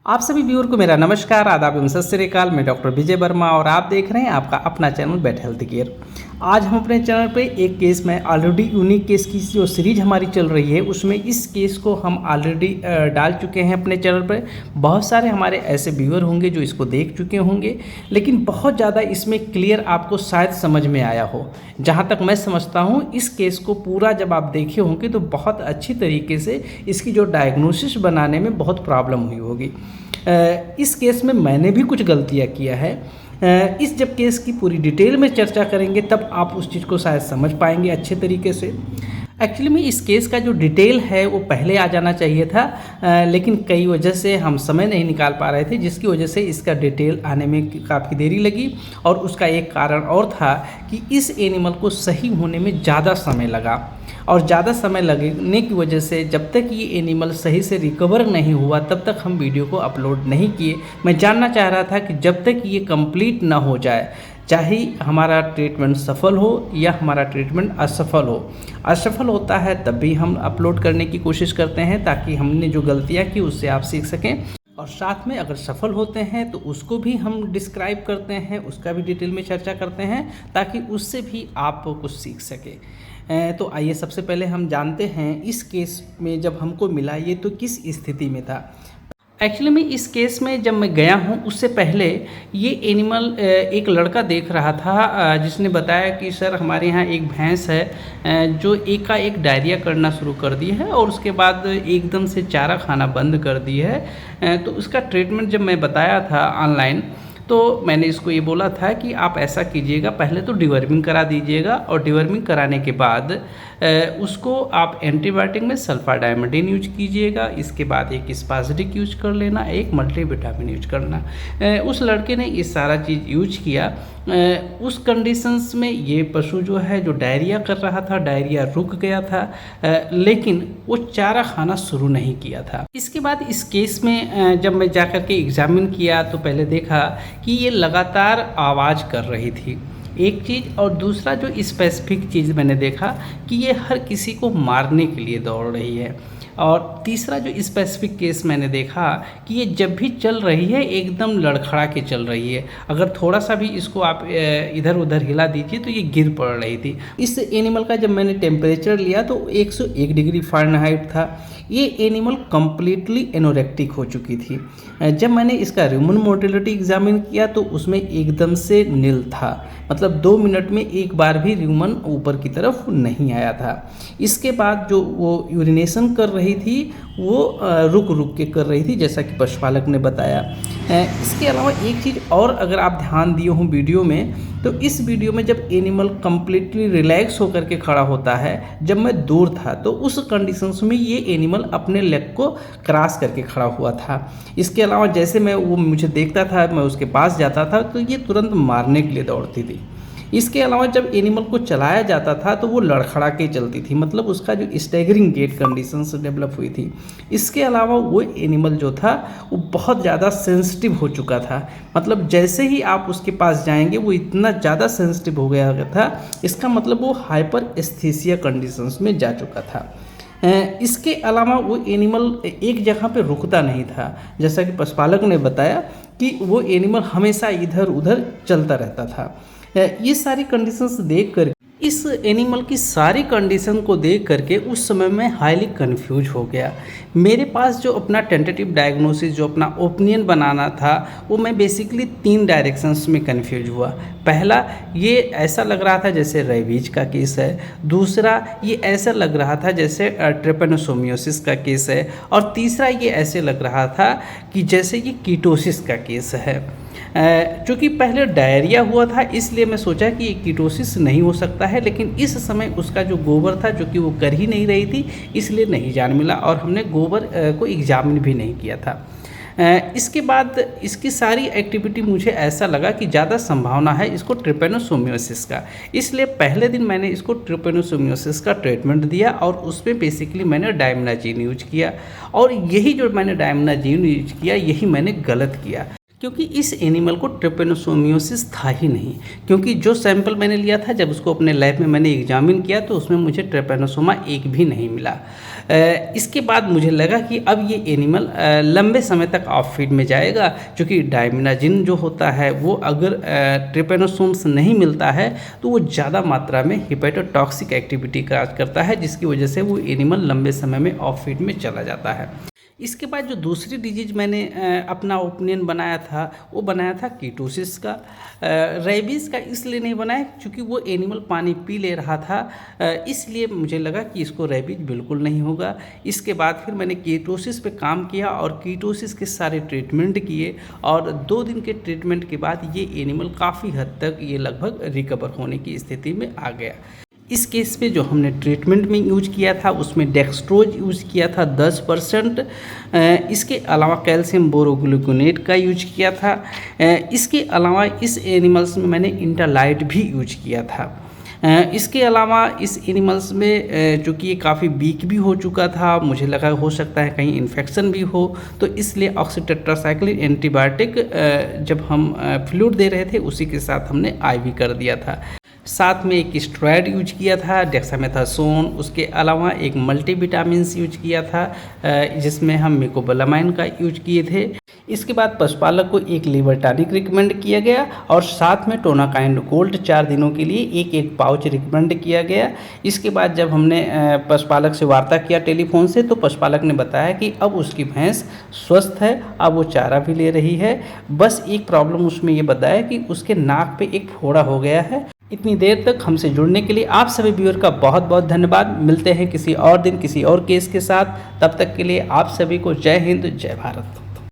आप सभी व्यूअर को मेरा नमस्कार, आदाब एवं सत श्री अकाल। मैं डॉक्टर विजय वर्मा और आप देख रहे हैं आपका अपना चैनल बेट हेल्थ केयर। आज हम अपने चैनल पे एक केस में ऑलरेडी यूनिक केस की जो सीरीज हमारी चल रही है उसमें इस केस को हम ऑलरेडी डाल चुके हैं अपने चैनल पे। बहुत सारे हमारे ऐसे व्यूअर होंगे जो इसको देख चुके होंगे, लेकिन बहुत ज़्यादा इसमें क्लियर आपको शायद समझ में आया हो। जहाँ तक मैं समझता हूँ इस केस को पूरा जब आप देखे होंगे तो बहुत अच्छी तरीके से इसकी जो डायग्नोसिस बनाने में बहुत प्रॉब्लम हुई होगी। इस केस में मैंने भी कुछ गलतियाँ किया है। इस जब केस की पूरी डिटेल में चर्चा करेंगे तब आप उस चीज़ को शायद समझ पाएंगे अच्छे तरीके से। एक्चुअली में इस केस का जो डिटेल है वो पहले आ जाना चाहिए था, लेकिन कई वजह से हम समय नहीं निकाल पा रहे थे, जिसकी वजह से इसका डिटेल आने में काफ़ी देरी लगी। और उसका एक कारण और था कि इस एनिमल को सही होने में ज़्यादा समय लगा, और ज़्यादा समय लगने की वजह से जब तक ये एनिमल सही से रिकवर नहीं हुआ तब तक हम वीडियो को अपलोड नहीं किए। मैं जानना चाह रहा था कि जब तक ये कंप्लीट ना हो जाए, चाहे हमारा ट्रीटमेंट सफल हो या हमारा ट्रीटमेंट असफल होता है तब भी हम अपलोड करने की कोशिश करते हैं, ताकि हमने जो गलतियां की उससे आप सीख सकें। और साथ में अगर सफल होते हैं तो उसको भी हम डिस्क्राइब करते हैं, उसका भी डिटेल में चर्चा करते हैं, ताकि उससे भी आप कुछ सीख सकें। तो आइए सबसे पहले हम जानते हैं इस केस में जब हमको मिला ये तो किस स्थिति में था। एक्चुअली में इस केस में जब मैं गया हूँ उससे पहले ये एनिमल एक लड़का देख रहा था, जिसने बताया कि सर हमारे यहाँ एक भैंस है जो एक डायरिया करना शुरू कर दी है और उसके बाद एकदम से चारा खाना बंद कर दी है। तो उसका ट्रीटमेंट जब मैं बताया था ऑनलाइन तो मैंने इसको ये बोला था कि आप ऐसा कीजिएगा, पहले तो डिवर्मिंग करा दीजिएगा और डिवर्मिंग कराने के बाद उसको आप एंटीबायोटिक में सल्फाडाइमेटिन यूज कीजिएगा। इसके बाद एक स्पासडिक यूज कर लेना, एक मल्टीविटामिन यूज करना। उस लड़के ने ये सारा चीज़ यूज किया। उस कंडीशंस में ये पशु जो है जो डायरिया कर रहा था, डायरिया रुक गया था, लेकिन वो चारा खाना शुरू नहीं किया था। इसके बाद इस केस में जब मैं जाकर के एग्जामिन किया तो पहले देखा कि ये लगातार आवाज़ कर रही थी, एक चीज़। और दूसरा जो स्पेसिफिक चीज़ मैंने देखा कि ये हर किसी को मारने के लिए दौड़ रही है। और तीसरा जो स्पेसिफिक केस मैंने देखा कि ये जब भी चल रही है एकदम लड़खड़ा के चल रही है, अगर थोड़ा सा भी इसको आप इधर उधर हिला दीजिए तो ये गिर पड़ रही थी। इस एनिमल का जब मैंने टेम्परेचर लिया तो 101 डिग्री फ़ारेनहाइट था। ये एनिमल कम्प्लीटली एनोरेक्टिक हो चुकी थी। जब मैंने इसका ह्यूमन मोटिलिटी एग्जामिन किया तो उसमें एकदम से नील था, मतलब 2 मिनट में एक बार भी ह्यूमन ऊपर की तरफ नहीं आया था। इसके बाद जो वो यूरिनेशन कर रही थी वो रुक रुक के कर रही थी, जैसा कि पशुपालक ने बताया। इसके अलावा एक चीज़ और अगर आप ध्यान दिए हों वीडियो में, तो इस वीडियो में जब एनिमल कम्प्लीटली रिलैक्स होकर के खड़ा होता है, जब मैं दूर था तो उस कंडीशंस में ये एनिमल अपने लेग को क्रॉस करके खड़ा हुआ था। इसके अलावा जैसे मैं वो मुझे देखता था, मैं उसके पास जाता था तो ये तुरंत मारने के लिए दौड़ती थी। इसके अलावा जब एनिमल को चलाया जाता था तो वो लड़खड़ा के चलती थी, मतलब उसका जो स्टैगरिंग गेट कंडीशंस डेवलप हुई थी। इसके अलावा वो एनिमल जो था वो बहुत ज़्यादा सेंसिटिव हो चुका था, मतलब जैसे ही आप उसके पास जाएंगे वो इतना ज़्यादा सेंसिटिव हो गया था, इसका मतलब वो हाइपर एस्थीसिया कंडीशंस में जा चुका था। इसके अलावा वो एनिमल एक जगह पे रुकता नहीं था, जैसा कि पशुपालक ने बताया कि वो एनिमल हमेशा इधर उधर चलता रहता था। ये सारी कंडीशंस देख कर इस एनिमल की सारी कंडीशन को देख करके उस समय मैं हाईली कंफ्यूज हो गया। मेरे पास जो अपना टेंटेटिव डायग्नोसिस, जो अपना ओपिनियन बनाना था, वो मैं बेसिकली 3 डायरेक्शंस में कंफ्यूज हुआ। पहला, ये ऐसा लग रहा था जैसे रेबीज का केस है। दूसरा, ये ऐसा लग रहा था जैसे ट्रिपेनोसोमियोसिस का केस है। और तीसरा, ये ऐसे लग रहा था कि जैसे ये कीटोसिस का केस है। चूँकि पहले डायरिया हुआ था इसलिए मैं सोचा कि ये कीटोसिस नहीं हो सकता है, लेकिन इस समय उसका जो गोबर था, जो कि वो कर ही नहीं रही थी, इसलिए नहीं जान मिला और हमने गोबर को एग्जामिन भी नहीं किया था। इसके बाद इसकी सारी एक्टिविटी मुझे ऐसा लगा कि ज़्यादा संभावना है इसको ट्रिपेनोसोमियोसिस का, इसलिए पहले दिन मैंने इसको ट्रिपेनोसोमियोसिस का ट्रीटमेंट दिया और उसमें बेसिकली मैंने डायमनाजीन यूज किया। और यही जो मैंने डायमनाजीन यूज किया यही मैंने गलत किया, क्योंकि इस एनिमल को ट्रिपेनोसोमियोसिस था ही नहीं। क्योंकि जो सैंपल मैंने लिया था, जब उसको अपने लैब में मैंने एग्जामिन किया तो उसमें मुझे ट्रिपेनोसोमा एक भी नहीं मिला। इसके बाद मुझे लगा कि अब ये एनिमल लंबे समय तक ऑफ फीड में जाएगा, क्योंकि डायमिनाजिन जो होता है वो अगर ट्रिपेनोसोम्स नहीं मिलता है तो वो ज़्यादा मात्रा में हिपेटोटॉक्सिक एक्टिविटी का करता है, जिसकी वजह से वो एनिमल लंबे समय में ऑफ फीड में चला जाता है। इसके बाद जो दूसरी डिजीज मैंने अपना ओपिनियन बनाया था वो बनाया था कीटोसिस का। रेबीज़ का इसलिए नहीं बनाया क्योंकि वो एनिमल पानी पी ले रहा था, इसलिए मुझे लगा कि इसको रेबीज बिल्कुल नहीं होगा। इसके बाद फिर मैंने कीटोसिस पे काम किया और कीटोसिस के सारे ट्रीटमेंट किए, और 2 दिन के ट्रीटमेंट के बाद ये एनिमल काफ़ी हद तक ये लगभग रिकवर होने की स्थिति में आ गया। इस केस पे जो हमने ट्रीटमेंट में यूज किया था उसमें डेक्सट्रोज यूज किया था 10%, इसके अलावा कैल्शियम बोरोग्लूकोनेट का यूज किया था। इसके अलावा इस एनिमल्स में मैंने इंटरलाइट भी यूज किया था। इसके अलावा इस एनिमल्स में चूँकि ये काफ़ी वीक भी हो चुका था, मुझे लगा हो सकता है कहीं इन्फेक्शन भी हो, तो इसलिए ऑक्सीटेट्रासाइक्लिन एंटीबायोटिक जब हम फ्लूइड दे रहे थे उसी के साथ हमने आईवी कर दिया था। साथ में एक स्टेरॉइड यूज किया था डेक्सामेथासोन, उसके अलावा एक मल्टीविटामिन्स यूज किया था जिसमें हम मेकोबोलामाइन का यूज किए थे। इसके बाद पशुपालक को एक लीवर टॉनिक रिकमेंड किया गया और साथ में टोनाकाइन गोल्ड 4 दिनों के लिए एक पाउच रिकमेंड किया गया। इसके बाद जब हमने पशुपालक से वार्ता किया टेलीफोन से, तो पशुपालक ने बताया कि अब उसकी भैंस स्वस्थ है, अब वो चारा भी ले रही है। बस एक प्रॉब्लम उसमें ये बताया कि उसके नाक पे एक फोड़ा हो गया है। इतनी देर तक हमसे जुड़ने के लिए आप सभी व्यूअर का बहुत बहुत धन्यवाद। मिलते हैं किसी और दिन किसी और केस के साथ, तब तक के लिए आप सभी को जय हिंद, जय भारत।